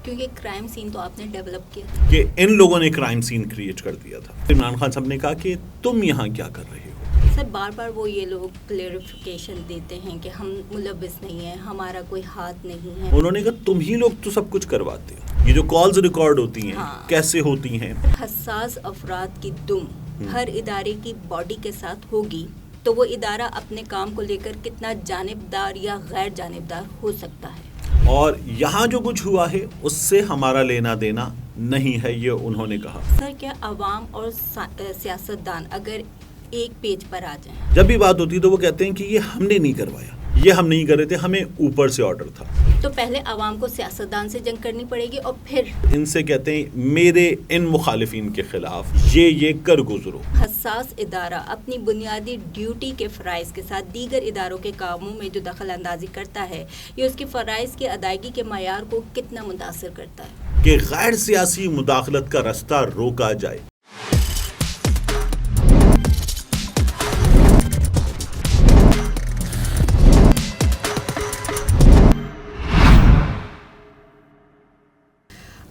کیونکہ crime scene تو آپ نے ڈیولپ کیا کہ ان لوگوں نے کرائم سین کریٹ کر دیا تھا. عمران خان صاحب نے کہا کہ تم یہاں کیا کر رہے ہو. سر بار بار وہ یہ لوگ کلیئرفیکیشن دیتے ہیں کہ ہم ملوث نہیں ہیں, ہمارا کوئی ہاتھ نہیں ہے. انہوں نے کہا تم ہی لوگ تو سب کچھ کرواتے ہو. یہ جو کالز ریکارڈ ہوتی ہیں کیسے ہوتی ہیں. حساس افراد کی دم ہر ادارے کی باڈی کے ساتھ ہوگی تو وہ ادارہ اپنے کام کو لے کر کتنا جانبدار یا غیر جانبدار ہو سکتا ہے. اور یہاں جو کچھ ہوا ہے اس سے ہمارا لینا دینا نہیں ہے, یہ انہوں نے کہا. سر کیا عوام اور سیاستدان اگر ایک پیج پر آ جائیں, جب بھی بات ہوتی ہے تو وہ کہتے ہیں کہ یہ ہم نے نہیں کروایا, یہ ہم نہیں کر رہے تھے, ہمیں اوپر سے آرڈر تھا. تو پہلے عوام کو سیاستدان سے جنگ کرنی پڑے گی اور پھر ان سے کہتے ہیں میرے ان مخالفین کے خلاف یہ کر گزرو. حساس ادارہ اپنی بنیادی ڈیوٹی کے فرائض کے ساتھ دیگر اداروں کے کاموں میں جو دخل اندازی کرتا ہے, یہ اس کے فرائض کی ادائیگی کے معیار کو کتنا متاثر کرتا ہے کہ غیر سیاسی مداخلت کا راستہ روکا جائے.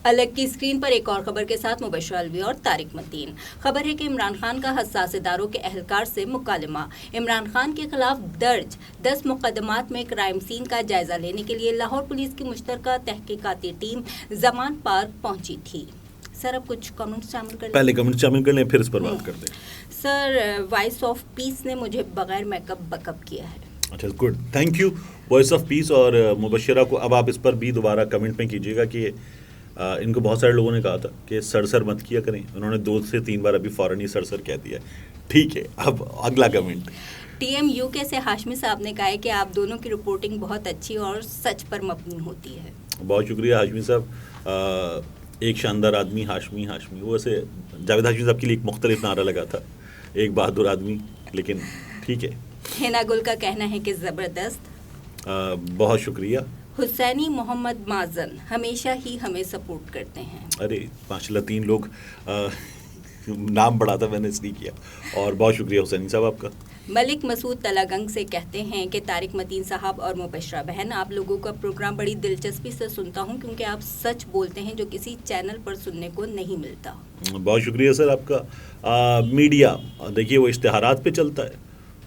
الگ کی اسکرین پر ایک اور خبر کے ساتھ مبشرہ الوی اور طارق متین. خبر ہے کہ عمران خان کا حساس اداروں کے اہلکار سے مکالمہ. عمران خان کے خلاف درج 10 مقدمات میں کرائم سین کا جائزہ لینے کے لیے لاہور پولیس کی مشترکہ تحقیقاتی ٹیم زمان پارک پہنچی تھی. سر اب کچھ کمنٹس شامل کر لیں. پہلے کمنٹس شامل کر لیں پھر اس پر بات کرتے ہیں. سر وائس آف پیس نے مجھے بغیر میک اپ بیک اپ کیا ہے. اچھا good, thank you voice of peace. اور مبشرہ کو اب آپ اس پر بھی دوبارہ کمنٹ میں کیجیے گا کہ ان کو بہت سارے لوگوں نے کہا تھا کہ سر مت کیا کریں, انہوں نے 2 سے 3 بار ابھی فوراً ہی سر کہہ دیا. ٹھیک ہے, اب اگلا کمنٹ. ٹی ایم یو کے سے ہاشمی صاحب نے کہا ہے کہ آپ دونوں کی رپورٹنگ بہت اچھی اور سچ پر مبنی ہوتی ہے. بہت شکریہ ہاشمی صاحب. ایک شاندار آدمی ہاشمی. وہ ویسے جاوید ہاشمی صاحب کے لیے ایک مختلف نعرہ لگا تھا, ایک بہادر آدمی, لیکن ٹھیک ہے. ہینا گل کا کہنا ہے کہ زبردست. بہت شکریہ. حسینی محمد مازن ہمیشہ ہی ہمیں سپورٹ کرتے ہیں. ارے ماشاءاللہ 3 لوگ نام بڑھا تھا, میں نے اس لیے کیا. اور بہت شکریہ حسینی صاحب آپ کا. ملک مسعود تلاگنگ سے کہتے ہیں کہ طارق متین صاحب اور مبشرہ بہن, آپ لوگوں کا پروگرام بڑی دلچسپی سے سنتا ہوں کیونکہ آپ سچ بولتے ہیں جو کسی چینل پر سننے کو نہیں ملتا. بہت شکریہ سر آپ کا. میڈیا دیکھیے وہ اشتہارات پہ چلتا ہے,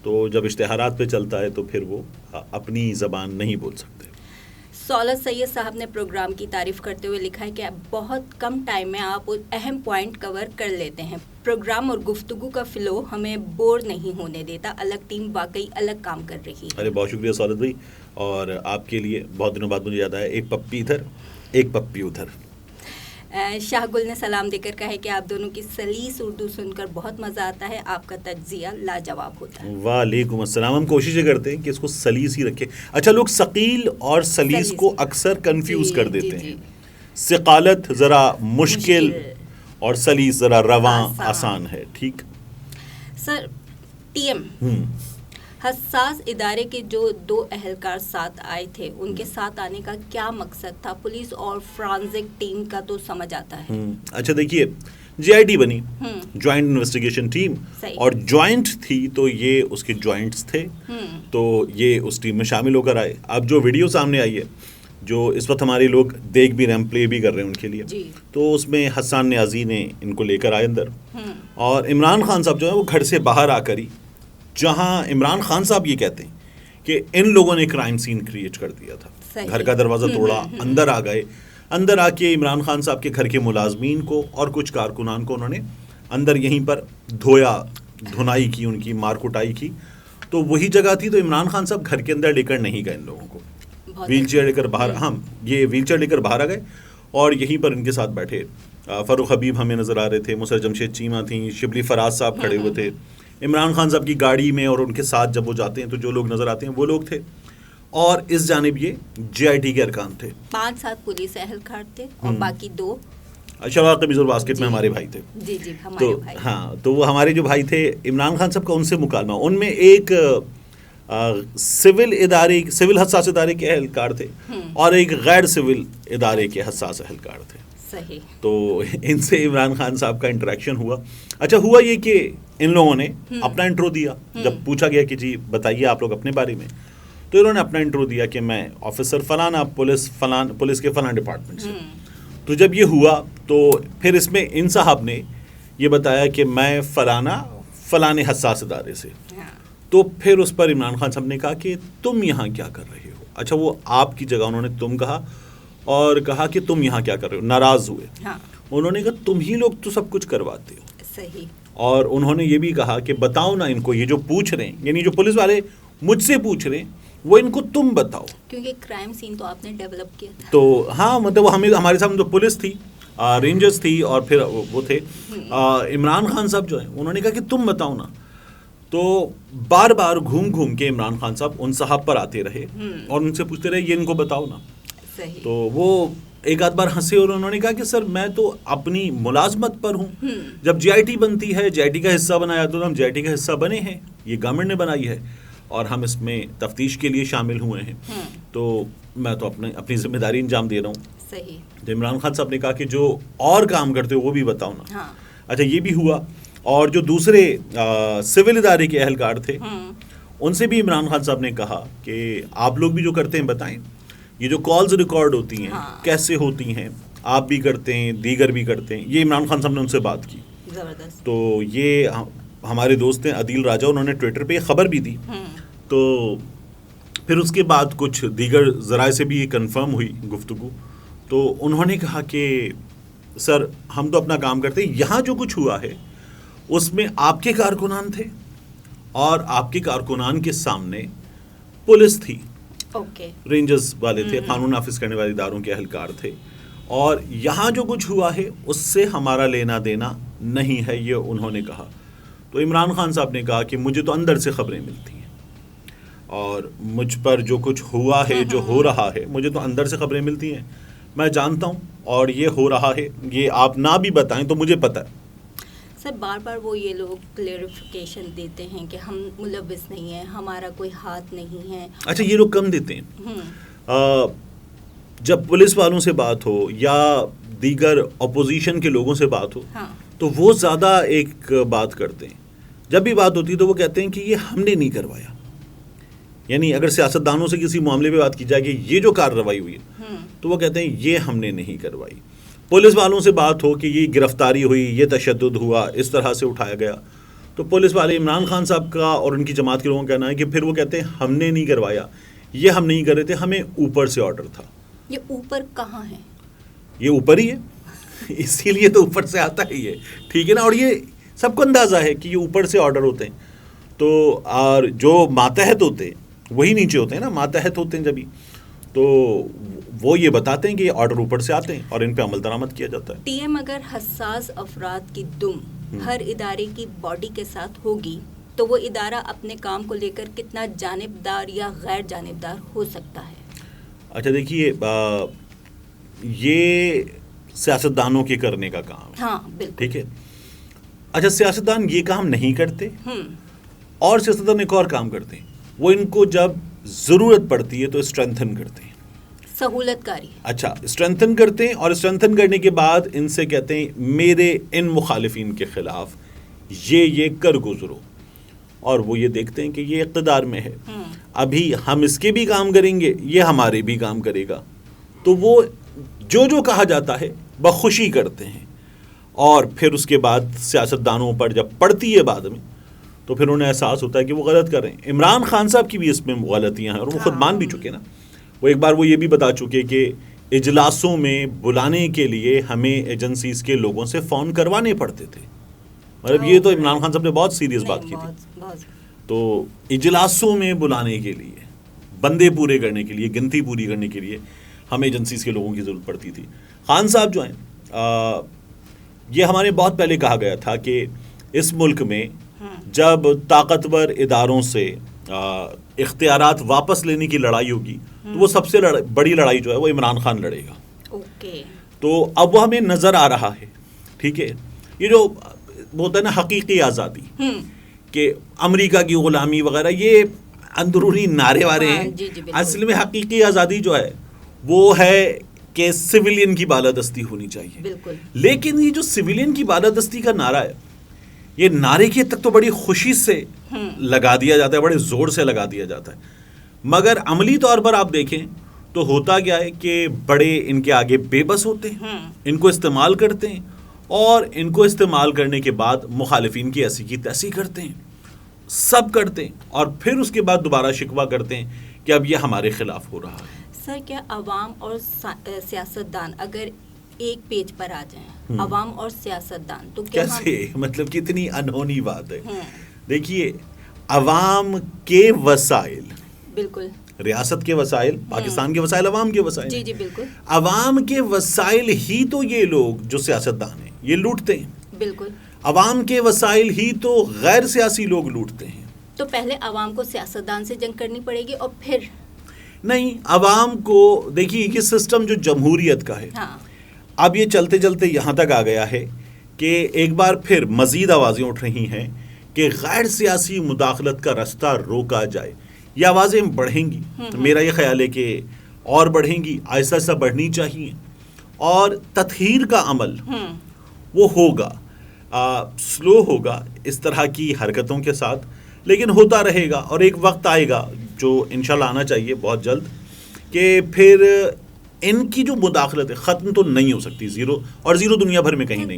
تو جب اشتہارات پہ چلتا ہے تو پھر وہ اپنی زبان نہیں بول سکتے. سولت سید صاحب نے پروگرام کی تعریف کرتے ہوئے لکھا ہے کہ بہت کم ٹائم میں آپ اہم پوائنٹ کور کر لیتے ہیں. پروگرام اور گفتگو کا فلو ہمیں بور نہیں ہونے دیتا. الگ ٹیم واقعی الگ کام کر رہی ہے. ارے بہت شکریہ سولت بھائی. اور آپ کے لیے بہت دنوں بعد مجھے یاد آیا, ایک پپی ادھر ایک پپی ادھر. شاہ گل نے سلام دے کر کہا ہے کہ آپ دونوں کی سلیس اردو سن کر بہت مزہ آتا ہے, آپ کا تجزیہ لاجواب ہوتا ہے. وعلیکم السلام. ہم کوشش یہ کرتے ہیں کہ اس کو سلیس ہی رکھے. اچھا لوگ ثقیل اور سلیس کو اکثر کنفیوز کر دیتے ہیں. ثقالت ذرا مشکل اور سلیس ذرا رواں آسان ہے. ٹھیک سر. ٹی ایم حساس ادارے کے جو 2 اہلکار ساتھ آئے تھے, ان کے ساتھ آنے کا کیا مقصد تھا؟ پولیس اور فرانزک ٹیم کا تو سمجھ آتا ہے. اچھا دیکھیے JIT بنی, جوائنٹ انویسٹیگیشن ٹیم, اور جوائنٹ تھی تو یہ اس کے جوائنٹس تھے, تو یہ اس ٹیم میں شامل ہو کر آئے. اب جو ویڈیو سامنے آئی ہے جو اس وقت ہمارے لوگ دیکھ بھی رہے ہیں, پلے بھی کر رہے ہیں ان کے لیے, تو اس میں حسان نیازی نے ان کو لے کر آئے اندر, اور عمران خان صاحب جو ہے وہ گھر سے باہر آ کر ہی, جہاں عمران خان صاحب یہ کہتے ہیں کہ ان لوگوں نے کرائم سین کریٹ کر دیا تھا, گھر کا دروازہ توڑا, اندر آ گئے. اندر آ کے عمران خان صاحب کے گھر کے ملازمین کو اور کچھ کارکنان کو انہوں نے اندر یہیں پر دھنائی کی, ان کی مار کٹائی کی. تو وہی جگہ تھی, تو عمران خان صاحب گھر کے اندر لے کر نہیں گئے ان لوگوں کو, ویل چیئر لے کر باہر, یہ ویل چیئر لے کر باہر آ گئے, اور یہیں پر ان کے ساتھ بیٹھے. فاروق حبیب ہمیں نظر آ رہے تھے, مسر جمشید چیمہ تھیں, شبلی فراز صاحب کھڑے ہوئے تھے. عمران خان صاحب کی گاڑی میں اور ان کے ساتھ جب وہ جاتے ہیں تو جو لوگ نظر آتے ہیں وہ لوگ تھے, اور اس جانب یہ JIT کے ارکان تھے. 5-7 پولیس اہلکار تھے اور باقی 2 شباب قمیض باسکٹ میں ہمارے بھائی تھے. جی ہمارے بھائی. ہاں, تو وہ ہمارے جو بھائی تھے, عمران خان صاحب کا ان سے مکالمہ, ان میں ایک سول حساس ادارے کے اہلکار تھے اور ایک غیر سول ادارے کے حساس اہلکار تھے. صحیح. تو ان سے عمران خان صاحب کا انٹریکشن ہوا. اچھا ہوا یہ کہ ان لوگوں نے اپنا انٹرو دیا. جب پوچھا گیا کہ جی بتائیے آپ لوگ اپنے بارے میں, تو انہوں نے اپنا انٹرو دیا کہ میں آفیسر فلانا پولیس کے فلاں ڈپارٹمنٹ سے. تو جب یہ ہوا تو پھر اس میں ان صاحب نے یہ بتایا کہ میں فلاں حساس ادارے سے. تو پھر اس پر عمران خان صاحب نے کہا کہ تم یہاں کیا کر رہے ہو. اچھا وہ آپ کی جگہ انہوں نے تم کہا اور کہا کہ تم یہاں کیا کر رہے ہو, ناراض ہوئے. انہوں نے کہا تم ہی لوگ تو سب کچھ کرواتے ہو. صحیح. اور انہوں نے یہ بھی کہا کہ بتاؤ نا ان کو, یہ جو پوچھ رہے ہیں یعنی جو پولیس والے مجھ سے پوچھ رہے ہیں وہ ان کو تم بتاؤ, کیونکہ کرائم سین تو آپ نے ڈیولپ کیا تھا. تو ہاں مطلب ہمارے ساتھ جو پولیس تھی, رینجرز تھی, اور پھر وہ تھے عمران خان صاحب جو ہیں, انہوں نے کہا کہ تم بتاؤ نا. تو بار بار گھوم کے عمران خان صاحب ان صاحب پر آتے رہے اور ان سے پوچھتے رہے یہ ان کو بتاؤ نا. تو وہ ایک آدھ بار ہنسے اور انہوں نے کہا کہ سر میں تو اپنی ملازمت پر ہوں, جب جی آئی ٹی بنتی ہے, جی آئی ٹی کا حصہ بنایا تو ہم جی آئی ٹی کا حصہ بنے ہیں, یہ گورنمنٹ نے بنائی ہے اور ہم اس میں تفتیش کے لیے شامل ہوئے ہیں, تو میں تو اپنی ذمہ داری انجام دے رہا ہوں. صحیح. تو عمران خان صاحب نے کہا کہ جو اور کام کرتے ہو وہ بھی بتاؤ نا. اچھا یہ بھی ہوا, اور جو دوسرے سول ادارے کے اہلکار تھے ان سے بھی عمران خان صاحب نے کہا کہ آپ لوگ بھی جو کرتے ہیں بتائیں, یہ جو کالز ریکارڈ ہوتی ہیں کیسے ہوتی ہیں, آپ بھی کرتے ہیں, دیگر بھی کرتے ہیں. یہ عمران خان صاحب نے ان سے بات کی. زبردست. تو یہ ہمارے دوست ہیں عدیل راجہ, انہوں نے ٹویٹر پہ یہ خبر بھی دی. تو پھر اس کے بعد کچھ دیگر ذرائع سے بھی یہ کنفرم ہوئی گفتگو. تو انہوں نے کہا کہ سر ہم تو اپنا کام کرتے ہیں, یہاں جو کچھ ہوا ہے اس میں آپ کے کارکنان تھے اور آپ کے کارکنان کے سامنے پولیس تھی, رینجرز والے تھے, قانون نافذ کرنے والے اداروں کے اہلکار تھے, اور یہاں جو کچھ ہوا ہے اس سے ہمارا لینا دینا نہیں ہے, یہ انہوں نے کہا. تو عمران خان صاحب نے کہا کہ مجھے تو اندر سے خبریں ملتی ہیں اور مجھ پر جو کچھ ہوا ہے, جو ہو رہا ہے, مجھے تو اندر سے خبریں ملتی ہیں, میں جانتا ہوں, اور یہ ہو رہا ہے, یہ آپ نہ بھی بتائیں تو مجھے پتہ ہے. سر بار بار وہ یہ لوگ کلیریفیکیشن دیتے ہیں کہ ہم ملوث نہیں ہیں, ہمارا کوئی ہاتھ نہیں ہے. اچھا یہ لوگ کم دیتے ہیں. جب پولیس والوں سے بات ہو یا دیگر اپوزیشن کے لوگوں سے بات ہو تو وہ زیادہ ایک بات کرتے ہیں. جب بھی بات ہوتی ہے تو وہ کہتے ہیں کہ یہ ہم نے نہیں کروایا. یعنی اگر سیاستدانوں سے کسی معاملے پہ بات کی جائے کہ یہ جو کارروائی ہوئی ہے تو وہ کہتے ہیں یہ ہم نے نہیں کروائی. پولیس والوں سے بات ہو کہ یہ گرفتاری ہوئی, یہ تشدد ہوا, اس طرح سے اٹھایا گیا, تو پولیس والے عمران خان صاحب کا اور ان کی جماعت کے لوگوں کا کہنا ہے کہ پھر وہ کہتے ہیں ہم نے نہیں کروایا, یہ ہم نہیں کر رہے تھے, ہمیں اوپر سے آرڈر تھا. یہ اوپر کہاں ہے؟ یہ اوپر ہی ہے, اسی لیے تو اوپر سے آتا ہے یہ, ٹھیک ہے نا. اور یہ سب کو اندازہ ہے کہ یہ اوپر سے آرڈر ہوتے ہیں. تو اور جو ماتحت ہوتے ہیں وہی نیچے ہوتے ہیں نا, ماتحت ہوتے ہیں جبھی, تو وہ یہ بتاتے ہیں کہ یہ آرڈر اوپر سے آتے ہیں اور ان پہ عمل درآمد کیا جاتا ہے. ٹی ایم اگر حساس افراد کی دم ہر ادارے کی باڈی کے ساتھ ہوگی تو وہ ادارہ اپنے کام کو لے کر کتنا جانبدار یا غیر جانبدار ہو سکتا ہے؟ اچھا دیکھیے, یہ سیاستدانوں کے کرنے کا کام ہے. ہاں بالکل. ٹھیک ہے. اچھا سیاستدان یہ کام نہیں کرتے اور سیاستدان ایک اور کام کرتے ہیں, وہ ان کو جب ضرورت پڑتی ہے تو اسٹرینتھن کرتے ہیں, سہولت کاری. اچھا اسٹرینتھن کرتے ہیں, اور اسٹرینتھن کرنے کے بعد ان سے کہتے ہیں میرے ان مخالفین کے خلاف یہ کر گزرو, اور وہ یہ دیکھتے ہیں کہ یہ اقتدار میں ہے, ابھی ہم اس کے بھی کام کریں گے, یہ ہمارے بھی کام کرے گا, تو وہ جو کہا جاتا ہے بخوشی کرتے ہیں. اور پھر اس کے بعد سیاستدانوں پر جب پڑتی ہے بعد میں تو پھر انہیں احساس ہوتا ہے کہ وہ غلط کر رہے ہیں. عمران خان صاحب کی بھی اس میں غلطیاں ہیں اور وہ خود مان بھی چکے نا. وہ ایک بار وہ یہ بھی بتا چکے کہ اجلاسوں میں بلانے کے لیے ہمیں ایجنسیز کے لوگوں سے فون کروانے پڑتے تھے. مطلب یہ تو عمران خان صاحب نے بہت سیریس بات کی تھی. تو اجلاسوں میں بلانے کے لیے, بندے پورے کرنے کے لیے, گنتی پوری کرنے کے لیے ہمیں ایجنسیز کے لوگوں کی ضرورت پڑتی تھی. خان صاحب جو ہیں یہ ہمارے بہت پہلے کہا گیا تھا کہ اس ملک میں جب طاقتور اداروں سے اختیارات واپس لینے کی لڑائی ہوگی تو وہ سب سے بڑی لڑائی جو ہے وہ عمران خان لڑے گا. تو اب وہ ہمیں نظر آ رہا ہے. ٹھیک ہے, یہ جو بولتا ہے نا حقیقی آزادی, کہ امریکہ کی غلامی وغیرہ یہ اندرونی نعرے وارے ہیں. اصل میں حقیقی آزادی جو ہے وہ ہے کہ سویلین کی بالادستی ہونی چاہیے. بالکل. لیکن یہ جو سویلین کی بالادستی کا نعرہ ہے, یہ نعرے کے تک تو بڑی خوشی سے لگا دیا جاتا ہے, بڑے زور سے لگا دیا جاتا ہے, مگر عملی طور پر آپ دیکھیں تو ہوتا کیا ہے کہ بڑے ان کے آگے بے بس ہوتے ہیں، ان کو استعمال کرتے ہیں، اور ان کو استعمال کرنے کے بعد مخالفین کی ایسی کی تیسی کرتے ہیں، سب کرتے ہیں، اور پھر اس کے بعد دوبارہ شکوہ کرتے ہیں کہ اب یہ ہمارے خلاف ہو رہا ہے۔ سر کیا عوام اور سیاستدان اگر ایک پیج پر آ جائیں، عوام اور سیاستدان، تو کیسے؟ مطلب کتنی انہونی بات ہے۔ دیکھیے، عوام کے وسائل، بالکل، ریاست کے وسائل، پاکستان کے وسائل عوام کے وسائل، جی جی بالکل، عوام کے وسائل ہی تو یہ لوگ جو سیاستدان ہیں یہ لوٹتے ہیں، بالکل، عوام کے وسائل ہی تو غیر سیاسی لوگ لوٹتے ہیں۔ تو پہلے عوام کو سیاستدان سے جنگ کرنی پڑے گی اور پھر نہیں، عوام کو دیکھیے، یہ سسٹم جو جمہوریت کا ہے، اب یہ چلتے چلتے یہاں تک آ گیا ہے کہ ایک بار پھر مزید آوازیں اٹھ رہی ہیں کہ غیر سیاسی مداخلت کا راستہ روکا جائے۔ یہ آوازیں بڑھیں گی، میرا یہ خیال ہے کہ اور بڑھیں گی، آہستہ آہستہ بڑھنی چاہیے، اور تطہیر کا عمل وہ ہوگا، سلو ہوگا اس طرح کی حرکتوں کے ساتھ، لیکن ہوتا رہے گا، اور ایک وقت آئے گا جو انشاءاللہ آنا چاہیے بہت جلد، کہ پھر ان کی جو مداخلت ہے ختم تو نہیں ہو سکتی، زیرو، اور زیرو دنیا بھر میں کہیں نہیں،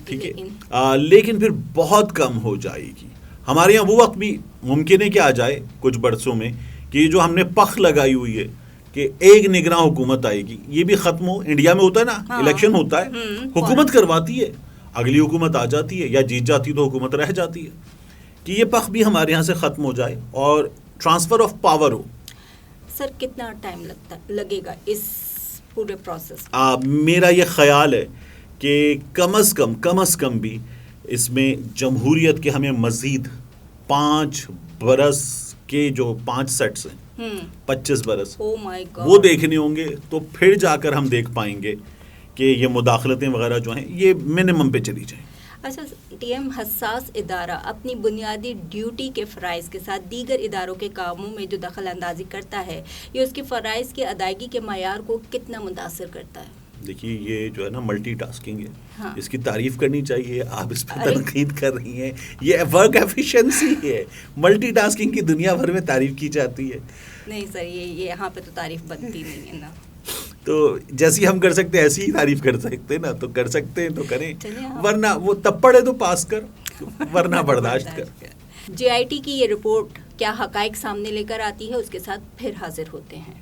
ٹھیک ہے، لیکن پھر بہت کم ہو جائے گی۔ ہمارے یہاں وہ وقت بھی ممکن ہے کہ آ جائے کچھ برسوں میں کہ جو ہم نے پخ لگائی ہوئی ہے کہ ایک نگراں حکومت آئے گی، یہ بھی ختم ہو۔ انڈیا میں ہوتا ہے نا، الیکشن ہوتا ہے، حکومت کرواتی ہے، اگلی حکومت آ جاتی ہے، یا جیت جاتی تو حکومت رہ جاتی ہے، کہ یہ پخ بھی ہمارے یہاں سے ختم ہو جائے اور ٹرانسفر آف پاور ہو۔ سر کتنا ٹائم لگے گا اس پورے پروسیس؟ میرا یہ خیال ہے کہ کم از کم بھی اس میں جمہوریت کے ہمیں مزید 5 برس کے جو 5 سیٹس ہیں، 25 برس وہ دیکھنے ہوں گے، تو پھر جا کر ہم دیکھ پائیں گے کہ یہ مداخلتیں وغیرہ جو ہیں یہ منیمم پہ چلی جائیں۔ اچھا ٹی ایم، حساس ادارہ اپنی بنیادی ڈیوٹی کے فرائض کے ساتھ دیگر اداروں کے کاموں میں جو دخل اندازی کرتا ہے، یہ اس کے فرائض کی ادائیگی کے معیار کو کتنا متاثر کرتا ہے؟ دیکھیے، یہ جو ہے نا ملٹی ٹاسکنگ ہے، اس کی تعریف کرنی چاہیے، آپ اس پہ تنقید کر رہی ہیں، یہ ورک ایفیشنسی ہے، ملٹی ٹاسکنگ کی دنیا بھر میں تعریف کی جاتی ہے۔ نہیں سر، یہ یہاں پہ تو تعریف بنتی نہیں ہے نا، تو جیسی ہم کر سکتے ہیں ایسی ہی تعریف کر سکتے ہیں نا، تو کر سکتے ہیں تو کریں، ورنہ وہ تپڑ ہے تو پاس کر، ورنہ برداشت کر۔ جے آئی ٹی کی یہ رپورٹ کیا حقائق سامنے لے کر آتی ہے، اس کے ساتھ پھر حاضر ہوتے ہیں۔